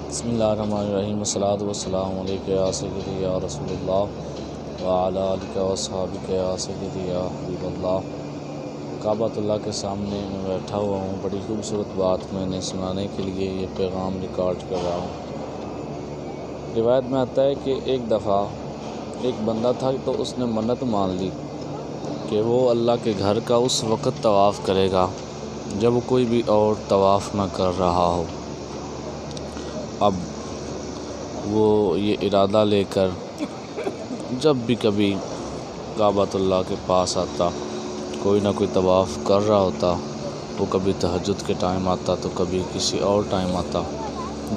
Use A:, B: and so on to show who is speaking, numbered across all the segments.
A: بسم اللہ الرحمن الرحیم والصلاۃ والسلام علیکہ یا سیدی یا رسول اللہ وعلی آلک واصحابک یا سیدی یا حبیب اللہ۔ کعبۃ اللہ کے سامنے میں بیٹھا ہوا ہوں، بڑی خوبصورت بات میں نے سنانے کے لیے یہ پیغام ریکارڈ کر رہا ہوں۔ روایت میں آتا ہے کہ ایک دفعہ ایک بندہ تھا تو اس نے منت مان لی کہ وہ اللہ کے گھر کا اس وقت طواف کرے گا جب کوئی بھی اور طواف نہ کر رہا ہو۔ اب وہ یہ ارادہ لے کر جب بھی کبھی کعبۃ اللہ کے پاس آتا، کوئی نہ کوئی طواف کر رہا ہوتا، وہ کبھی تہجد کے ٹائم آتا تو کبھی کسی اور ٹائم آتا،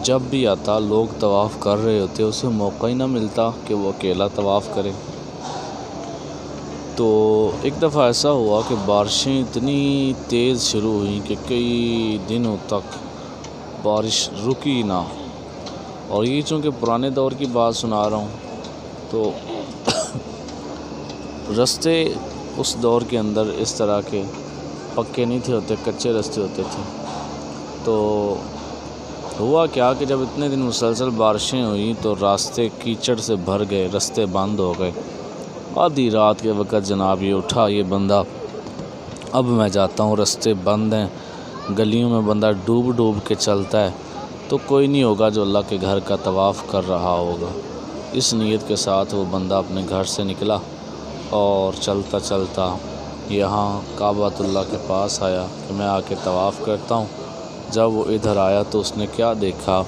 A: جب بھی آتا لوگ طواف کر رہے ہوتے، اسے موقع ہی نہ ملتا کہ وہ اکیلا طواف کرے۔ تو ایک دفعہ ایسا ہوا کہ بارشیں اتنی تیز شروع ہوئیں کہ کئی دنوں تک بارش رکی نہ، اور یہ چونکہ پرانے دور کی بات سنا رہا ہوں تو رستے اس دور کے اندر اس طرح کے پکے نہیں تھے ہوتے، کچے رستے ہوتے تھے۔ تو ہوا کیا کہ جب اتنے دن مسلسل بارشیں ہوئیں تو راستے کیچڑ سے بھر گئے، رستے بند ہو گئے۔ آدھی رات کے وقت جناب یہ اٹھا یہ بندہ، اب میں جاتا ہوں، رستے بند ہیں، گلیوں میں بندہ ڈوب ڈوب کے چلتا ہے تو کوئی نہیں ہوگا جو اللہ کے گھر کا طواف کر رہا ہوگا۔ اس نیت کے ساتھ وہ بندہ اپنے گھر سے نکلا اور چلتا چلتا یہاں کعبۃ اللہ کے پاس آیا کہ میں آ کے طواف کرتا ہوں۔ جب وہ ادھر آیا تو اس نے کیا دیکھا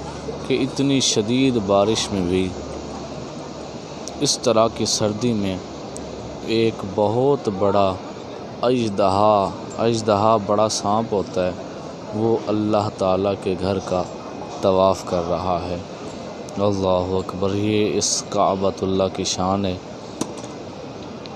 A: کہ اتنی شدید بارش میں بھی، اس طرح کی سردی میں، ایک بہت بڑا اژدہا بڑا سانپ ہوتا ہے، وہ اللہ تعالیٰ کے گھر کا طواف کر رہا ہے۔ اللہ اکبر، یہ اس کعبۃ اللہ کی شان ہے۔